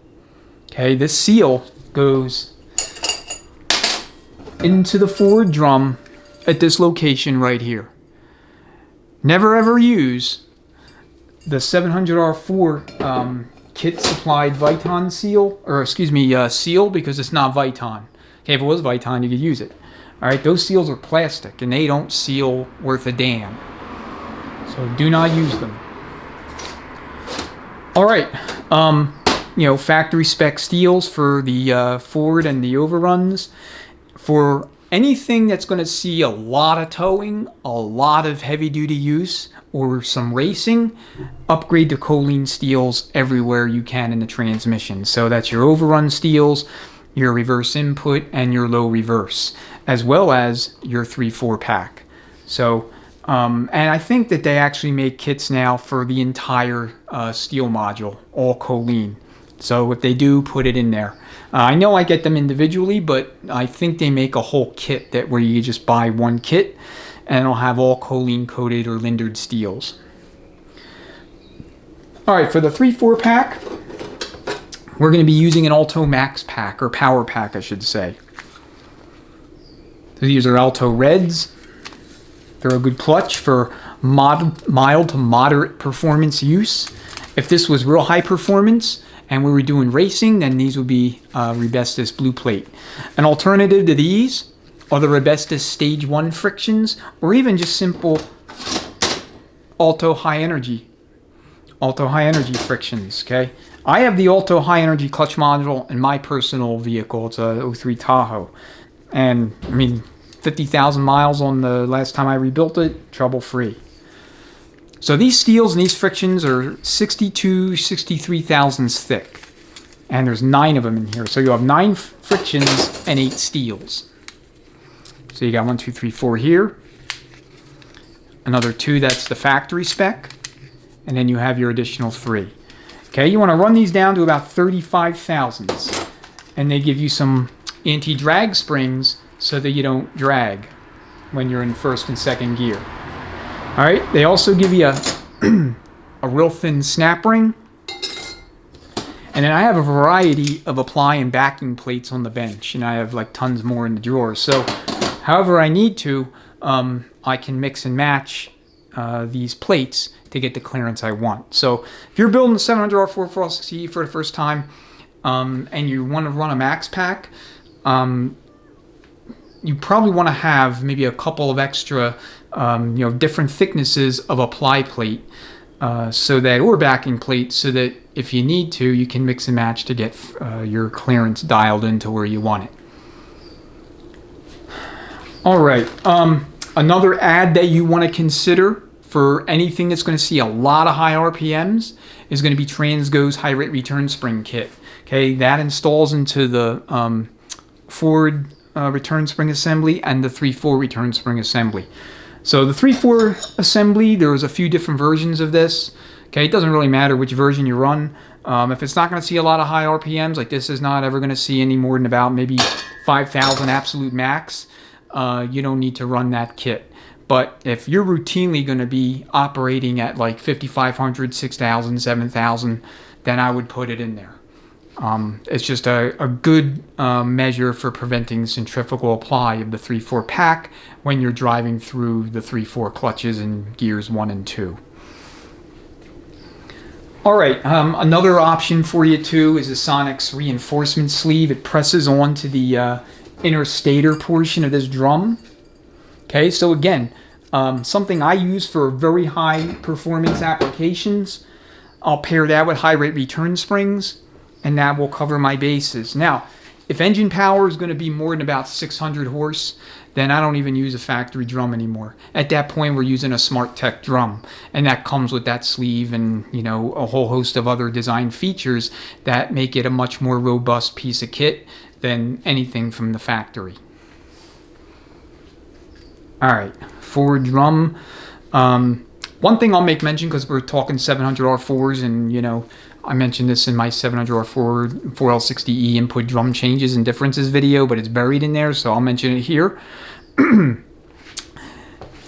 Okay, this seal goes into the forward drum at this location right here. Never ever use the 700R4 kit supplied Viton seal, or excuse me, seal, because it's not Viton. Okay, if it was Viton, you could use it. All right, those seals are plastic and they don't seal worth a damn. So do not use them. All right, you know, factory spec steels for the forward and the overruns. For anything that's going to see a lot of towing, a lot of heavy duty use, or some racing, upgrade to choline steels everywhere you can in the transmission. So that's your overrun steels, your reverse input, and your low reverse, as well as your 3/4 pack. So, and I think that they actually make kits now for the entire steel module, all choline. So if they do, put it in there. I know I get them individually, but I think they make a whole kit that where you just buy one kit and it'll have all choline coated or lindered steels. All right, for the 3/4 pack, we're going to be using an Alto Max pack, or Power Pack, I should say. So these are Alto Reds. They're a good clutch for mild to moderate performance use. If this was real high performance and we were doing racing, then these would be Rebestis Blue Plate. An alternative to these are the Rebestis Stage 1 frictions, or even just simple Alto High Energy frictions, okay? I have the Alto High Energy clutch module in my personal vehicle. It's a 03 Tahoe. And, I mean, 50,000 miles on the last time I rebuilt it, trouble-free. So these steels and these frictions are 63 thousandths thick. And there's 9 of them in here. So you have 9 frictions and 8 steels. So you got 1, 2, 3, 4 here. Another 2, that's the factory spec. And then you have your additional 3. Okay, you want to run these down to about 35 thousandths. And they give you some anti-drag springs so that you don't drag when you're in first and second gear. All right, they also give you a real thin snap ring. And then I have a variety of apply and backing plates on the bench, and I have like tons more in the drawers. So however I need to, I can mix and match these plates to get the clearance I want. So if you're building the 700R4 4L60E for the first time, and you want to run a max pack, you probably want to have maybe a couple of extra, different thicknesses of apply plate, or backing plate, so that if you need to, you can mix and match to get your clearance dialed into where you want it. All right, another add that you want to consider for anything that's going to see a lot of high RPMs is going to be Transgo's high rate return spring kit. Okay, that installs into the forward return spring assembly and the 3/4 return spring assembly. So the 3/4 assembly, there's a few different versions of this. Okay, it doesn't really matter which version you run. If it's not going to see a lot of high RPMs, like this is not ever going to see any more than about maybe 5,000 absolute max, you don't need to run that kit. But if you're routinely going to be operating at like 5,500, 6,000, 7,000, then I would put it in there. It's just a good measure for preventing centrifugal apply of the 3/4 pack when you're driving through the 3/4 clutches in gears 1 and 2. All right, another option for you too is a Sonnax reinforcement sleeve. It presses onto the inner stator portion of this drum. Okay, so again, Something I use for very high performance applications, I'll pair that with high rate return springs, and that will cover my bases. Now, if engine power is going to be more than about 600 horse, then I don't even use a factory drum anymore. At that point, we're using a Smart Tech drum, and that comes with that sleeve and, you know, a whole host of other design features that make it a much more robust piece of kit than anything from the factory. All right, forward drum. One thing I'll make mention, because we're talking 700 R4s, and, you know, I mentioned this in my 700 R4 4L60E input drum changes and differences video, but it's buried in there, so I'll mention it here.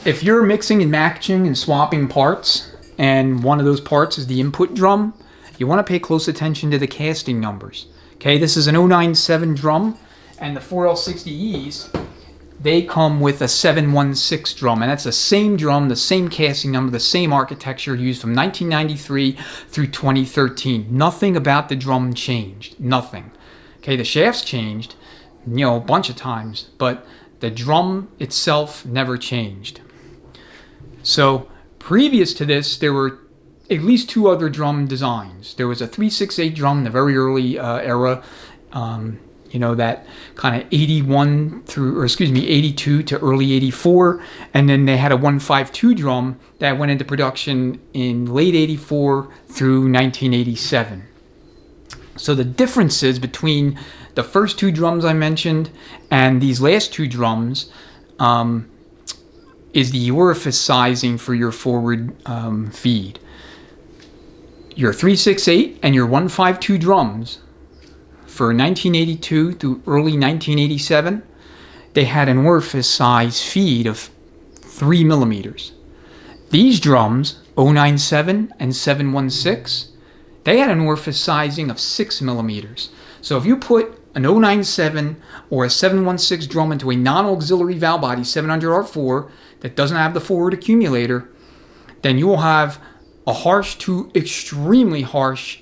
If you're mixing and matching and swapping parts, and one of those parts is the input drum, you want to pay close attention to the casting numbers. Okay, this is an 097 drum, and the 4L60Es, they come with a 716 drum, and that's the same drum, the same casting number, the same architecture used from 1993 through 2013. Nothing about the drum changed. Nothing. Okay, the shafts changed, you know, a bunch of times, but the drum itself never changed. So previous to this, there were at least two other drum designs. There was a 368 drum in the very early era, you know, that kind of 81 through, or excuse me, 82 to early 84. And then they had a 152 drum that went into production in late 84 through 1987. So the differences between the first two drums I mentioned and these last two drums is the orifice sizing for your forward feed. Your 368 and your 152 drums for 1982 through early 1987, they had an orifice size feed of 3 millimeters. These drums, 097 and 716, they had an orifice sizing of 6 millimeters. So if you put an 097 or a 716 drum into a non-auxiliary valve body 700 R4 that doesn't have the forward accumulator, then you will have a harsh to extremely harsh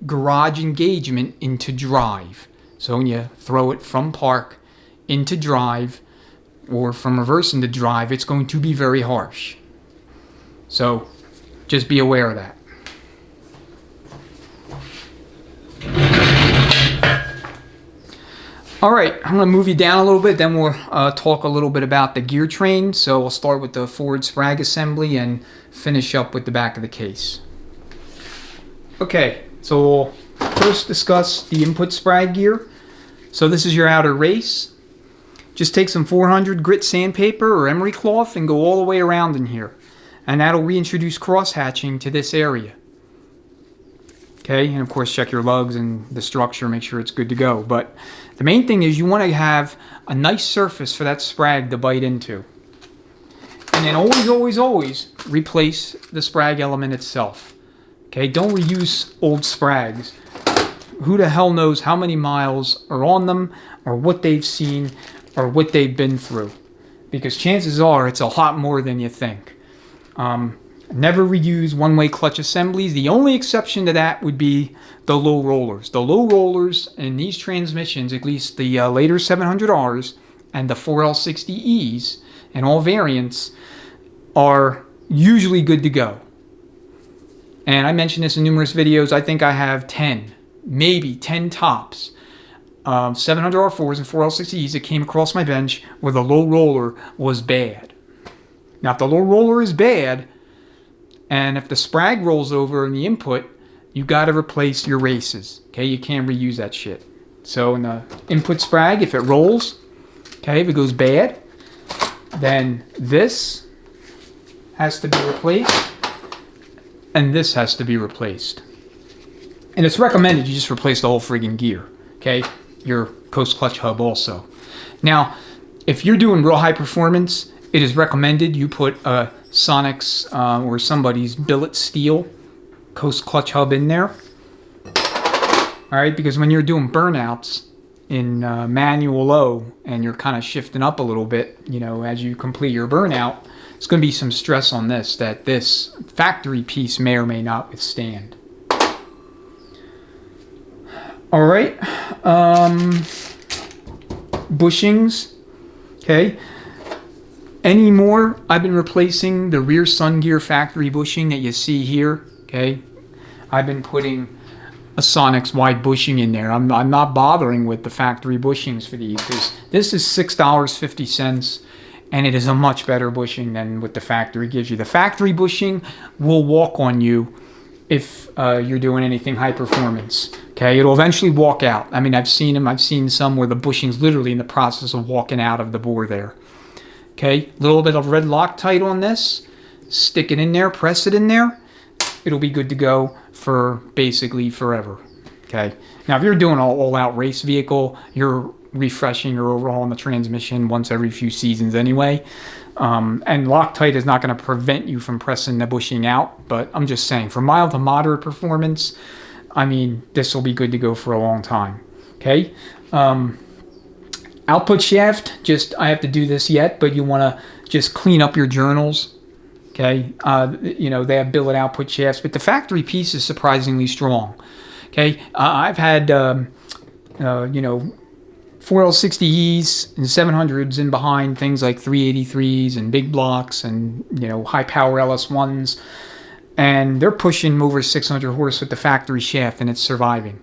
garage engagement into drive. So when you throw it from park into drive or from reverse into drive, it's going to be very harsh. So just be aware of that. All right, I'm going to move you down a little bit, then we'll talk a little bit about the gear train. So we'll start with the forward sprag assembly and finish up with the back of the case. Okay, so we'll first discuss the input sprag gear. So this is your outer race. Just take some 400 grit sandpaper or emery cloth and go all the way around in here. And that'll reintroduce cross hatching to this area. Okay, and of course check your lugs and the structure, make sure it's good to go. But the main thing is you want to have a nice surface for that sprag to bite into. And then always replace the sprag element itself. Okay, don't reuse old sprags. Who the hell knows how many miles are on them, or what they've seen, or what they've been through. Because chances are it's a lot more than you think. Never reuse one-way clutch assemblies. The only exception to that would be the low rollers. The low rollers in these transmissions, at least the later 700Rs and the 4L60Es and all variants, are usually good to go. And I mentioned this in numerous videos. I think I have 10, maybe 10 tops, 700R4s and 4L60Es that came across my bench where the low roller was bad. Now, if the low roller is bad, and if the sprag rolls over in the input, you got to replace your races. Okay, you can't reuse that shit. So in the input sprag, if it rolls, okay, if it goes bad, then this has to be replaced, and this has to be replaced. And it's recommended you just replace the whole friggin' gear. Okay, your coast clutch hub also. Now, if you're doing real high performance, it is recommended you put a Sonnax or somebody's billet steel coast clutch hub in there. All right, because when you're doing burnouts in manual low and you're kind of shifting up a little bit, you know, as you complete your burnout, it's going to be some stress on this that this factory piece may or may not withstand. All right, bushings, okay. Anymore, I've been replacing the rear sun gear factory bushing that you see here. Okay, I've been putting a Sonnax wide bushing in there. I'm not bothering with the factory bushings for these, because this is $6.50, and it is a much better bushing than what the factory gives you. The factory bushing will walk on you if you're doing anything high performance. Okay, it'll eventually walk out. I mean, I've seen them. I've seen some where the bushing's literally in the process of walking out of the bore there. Okay, a little bit of red Loctite on this. Stick it in there, press it in there. It'll be good to go for basically forever. Okay, now if you're doing an all-out race vehicle, you're refreshing or overhauling the transmission once every few seasons anyway. And Loctite is not going to prevent you from pressing the bushing out, but I'm just saying, for mild to moderate performance, I mean, this will be good to go for a long time. Okay, output shaft, I have to do this yet, but you want to just clean up your journals. Okay, you know, they have billet output shafts, but the factory piece is surprisingly strong. Okay, I've had, you know, 4L60Es and 700s in behind things like 383s and big blocks and, you know, high power LS1s, and they're pushing over 600 horse with the factory shaft, and it's surviving.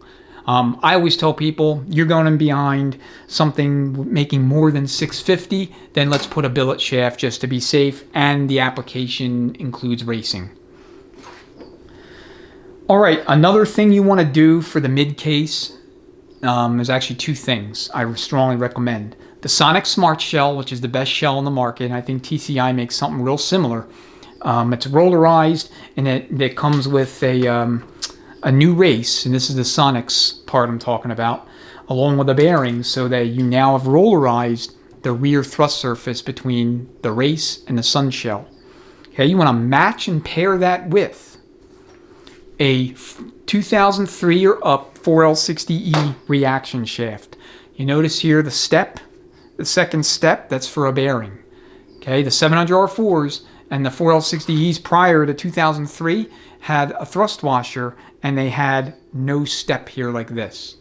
I always tell people, you're going in behind something making more than 650, then let's put a billet shaft just to be safe, and the application includes racing. All right, another thing you want to do for the mid case is actually two things I strongly recommend. The Sonnax Smart Shell, which is the best shell on the market, and I think TCI makes something real similar. It's rollerized, and it comes with a new race, and this is the Sonnax part I'm talking about, along with the bearings, so that you now have rollerized the rear thrust surface between the race and the sun shell. Okay, you want to match and pair that with a 2003 or up 4L60E reaction shaft. You notice here the step, the second step, that's for a bearing. Okay, the 700R4s and the 4L60Es prior to 2003 had a thrust washer, and they had no step here like this.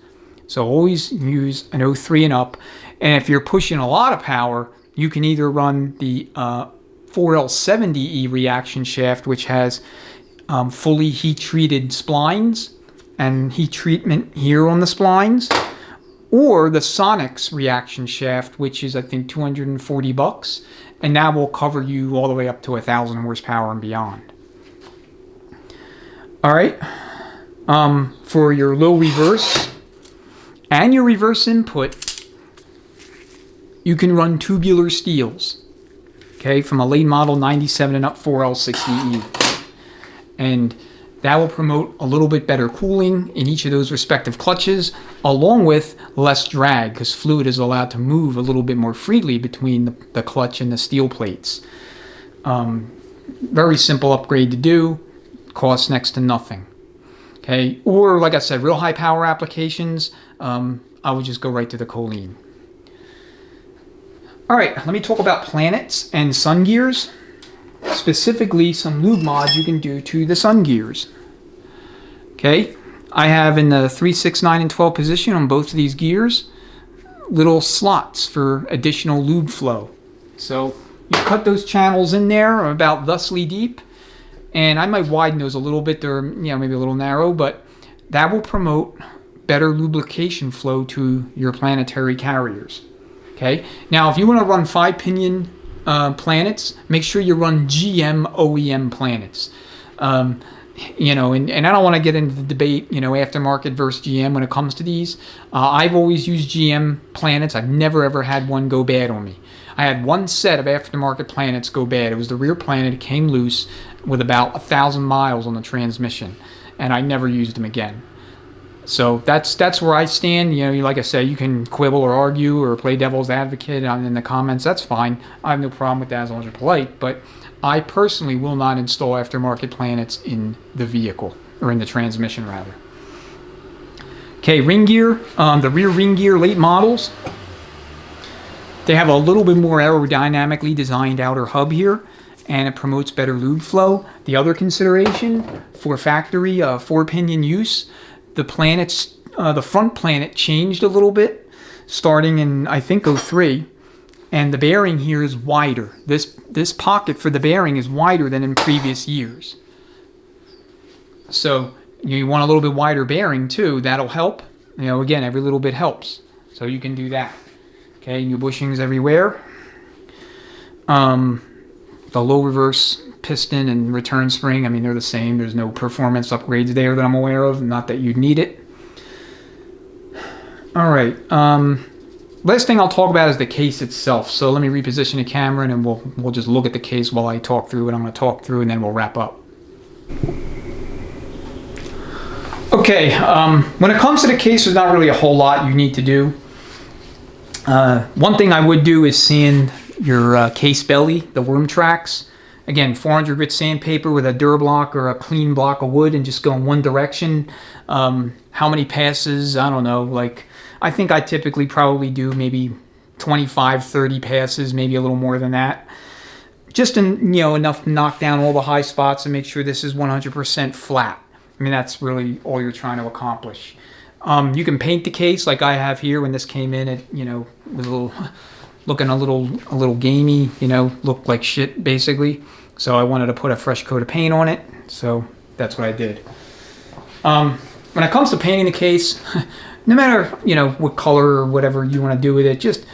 So always use an 03 and up. And if you're pushing a lot of power, you can either run the 4L70E reaction shaft, which has fully heat-treated splines and heat treatment here on the splines, or the Sonnax reaction shaft, which is I think $240, and that will cover you all the way up to 1,000 horsepower and beyond. All right, for your low reverse and your reverse input, you can run tubular steels, okay, from a late model 97 and up 4L60E. And that will promote a little bit better cooling in each of those respective clutches, along with less drag, because fluid is allowed to move a little bit more freely between the clutch and the steel plates. Very simple upgrade to do. Costs next to nothing. Okay, or like I said, real high power applications, I would just go right to the choline. All right, let me talk about planets and sun gears. Specifically, some lube mods you can do to the sun gears. Okay, I have in the 3, 6, 9, and 12 position on both of these gears little slots for additional lube flow. So you cut those channels in there about thusly deep, and I might widen those a little bit. They're, you know, maybe a little narrow, but that will promote better lubrication flow to your planetary carriers. Okay, now if you want to run 5-pinion planets, make sure you run GM OEM planets. You know, and I don't want to get into the debate, you know, aftermarket versus GM when it comes to these. I've always used GM planets. I've never ever had one go bad on me. I had one set of aftermarket planets go bad. It was the rear planet. It came loose with about 1,000 miles on the transmission, and I never used them again. So that's where I stand. You know, like I said, you can quibble or argue or play devil's advocate in the comments. That's fine. I have no problem with that as long as you're polite. But I personally will not install aftermarket planets in the vehicle, or in the transmission rather. Okay, ring gear. The rear ring gear late models, they have a little bit more aerodynamically designed outer hub here, and it promotes better lube flow. The other consideration for factory 4-pinion use, the front planet changed a little bit starting in I think 03, and the bearing here is wider. This pocket for the bearing is wider than in previous years. So you want a little bit wider bearing too. That'll help. You know, again, every little bit helps. So you can do that. Okay, new bushings everywhere. The low reverse piston and return spring, I mean, they're the same. There's no performance upgrades there that I'm aware of. Not that you'd need it. All right. Last thing I'll talk about is the case itself. So let me reposition the camera, and then we'll just look at the case while I talk through what I'm going to talk through, and then we'll wrap up. Okay. When it comes to the case, there's not really a whole lot you need to do. One thing I would do is sand your case belly, the worm tracks. Again, 400 grit sandpaper with a Durablock or a clean block of wood, and just go in one direction. How many passes? I don't know. Like, I think I typically probably do maybe 25, 30 passes, maybe a little more than that. Just enough to knock down all the high spots and make sure this is 100% flat. I mean, that's really all you're trying to accomplish. You can paint the case like I have here. When this came in, it was looking a little gamey, looked like shit basically. So I wanted to put a fresh coat of paint on it. So that's what I did. When it comes to painting the case, no matter what color or whatever you want to do with it, just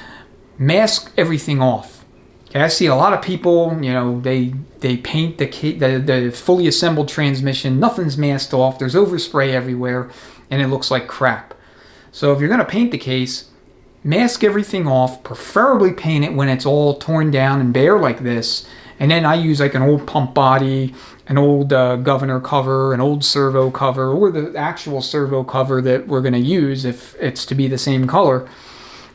mask everything off. Okay, I see a lot of people, they paint the fully assembled transmission, nothing's masked off, there's overspray everywhere, and it looks like crap. So if you're going to paint the case, mask everything off, preferably paint it when it's all torn down and bare like this. And then I use like an old pump body, an old governor cover, an old servo cover, or the actual servo cover that we're going to use if it's to be the same color.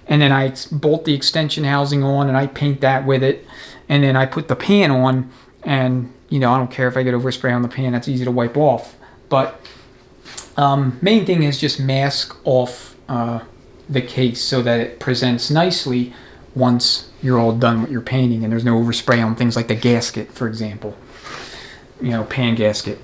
And then I bolt the extension housing on and I paint that with it. And then I put the pan on, and I don't care if I get overspray on the pan, that's easy to wipe off. But main thing is just mask off the case so that it presents nicely once you're all done with your painting and there's no overspray on things like the gasket, for example, pan gasket.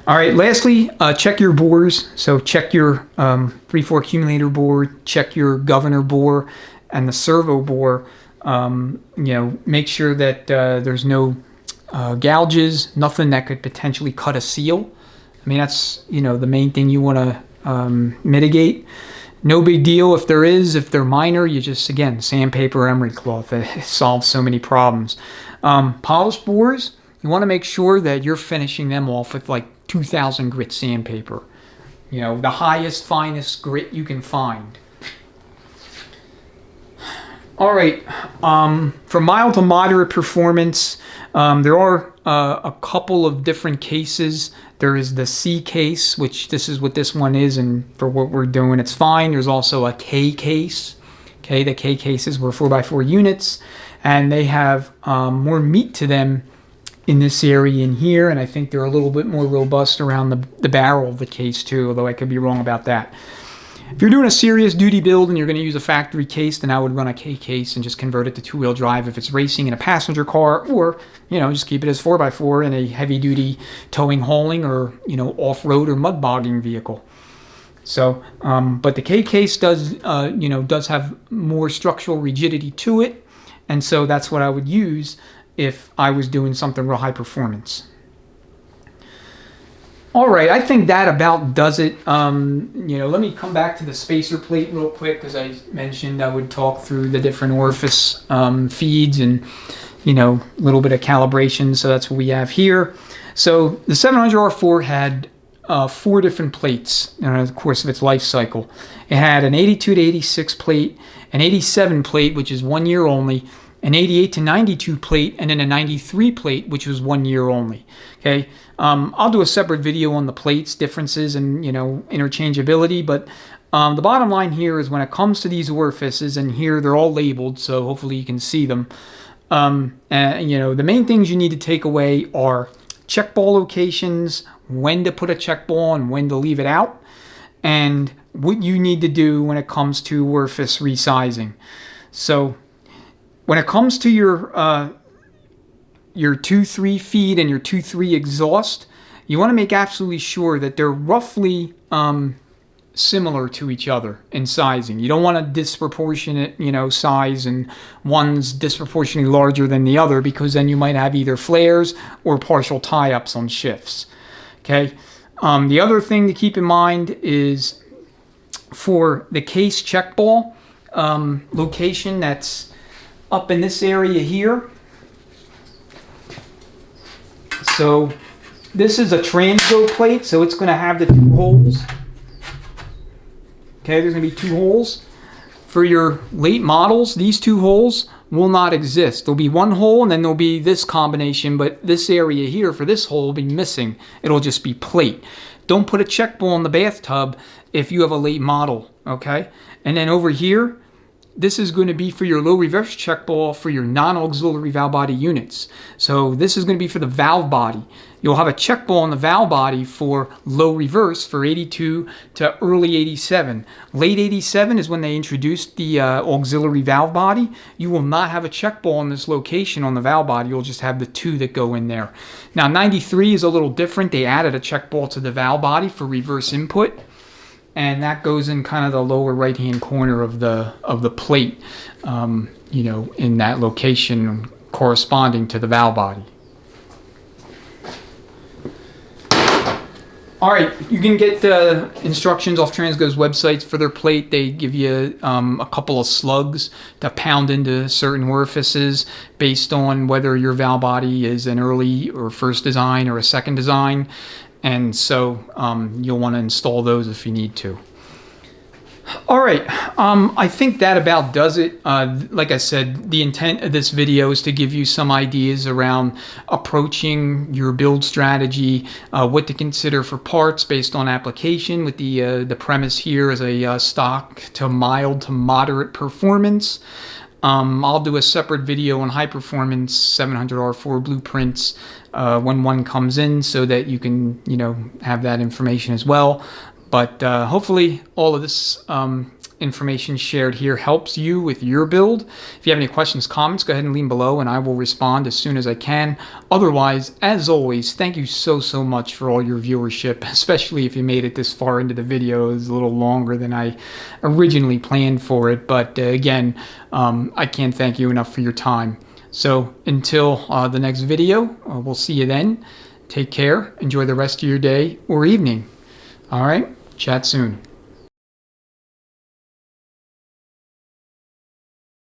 All right, lastly, check your bores. So check your 3/4 accumulator bore, check your governor bore and the servo bore. Make sure that there's no gouges, nothing that could potentially cut a seal. I mean, that's the main thing you want to mitigate. No big deal if there is. If they're minor, you just, again, sandpaper, emery cloth. It solves so many problems. Polished bores, you want to make sure that you're finishing them off with like 2,000 grit sandpaper. The highest, finest grit you can find. All right, for mild to moderate performance, there are a couple of different cases. There is the C case, which this is what this one is, and for what we're doing, it's fine. There's also a K case. Okay, the K cases were 4x4 units, and they have more meat to them in this area in here, and I think they're a little bit more robust around the barrel of the case too, although I could be wrong about that. If you're doing a serious duty build and you're going to use a factory case, then I would run a K case and just convert it to two-wheel drive if it's racing in a passenger car, or just keep it as 4x4 in a heavy-duty towing, hauling, or off-road or mud bogging vehicle. So, but the K case does have more structural rigidity to it, and so that's what I would use if I was doing something real high performance. All right, I think that about does it. Let me come back to the spacer plate real quick, because I mentioned I would talk through the different orifice feeds and, a little bit of calibration. So that's what we have here. So the 700R4 had 4 different plates in the course of its life cycle. It had an 82 to 86 plate, an 87 plate, which is 1 year only, an 88 to 92 plate, and then a 93 plate, which was 1 year only. Okay, I'll do a separate video on the plates differences and interchangeability, but the bottom line here is when it comes to these orifices, and here they're all labeled, so hopefully you can see them. The main things you need to take away are check ball locations, when to put a check ball and when to leave it out, and what you need to do when it comes to orifice resizing. So when it comes to your 2.3 feed and your 2.3 exhaust, you want to make absolutely sure that they're roughly similar to each other in sizing. You don't want a disproportionate, size, and one's disproportionately larger than the other, because then you might have either flares or partial tie-ups on shifts. Okay. The other thing to keep in mind is for the case check ball location that's up in this area here. So this is a transgo plate, so it's going to have the 2 holes. Okay, there's going to be 2 holes. For your late models, these 2 holes will not exist. There'll be 1 hole, and then there'll be this combination, but this area here for this hole will be missing. It'll just be plate. Don't put a check ball in the bathtub if you have a late model, okay? And then over here, this is going to be for your low reverse check ball for your non-auxiliary valve body units. So this is going to be for the valve body. You'll have a check ball in the valve body for low reverse for 82 to early 87. Late 87 is when they introduced the auxiliary valve body. You will not have a check ball in this location on the valve body. You'll just have the 2 that go in there. Now 93 is a little different. They added a check ball to the valve body for reverse input, and that goes in kind of the lower right hand corner of the plate, in that location corresponding to the valve body. All right, you can get the instructions off Transgo's websites for their plate. They give you a couple of slugs to pound into certain orifices based on whether your valve body is an early or first design or a second design. And so you'll want to install those if you need to. All right, I think that about does it. Like I said, the intent of this video is to give you some ideas around approaching your build strategy, what to consider for parts based on application, with the premise here as a stock to mild to moderate performance. I'll do a separate video on high performance 700R4 blueprints when one comes in, so that you can have that information as well. But hopefully all of this information shared here helps you with your build. If you have any questions, comments, go ahead and leave them below, and I will respond as soon as I can. Otherwise, as always, thank you so much for all your viewership, especially if you made it this far into the video. It was a little longer than I originally planned for it, but again, I can't thank you enough for your time. So until the next video, we'll see you then. Take care. Enjoy the rest of your day or evening. All right. Chat soon.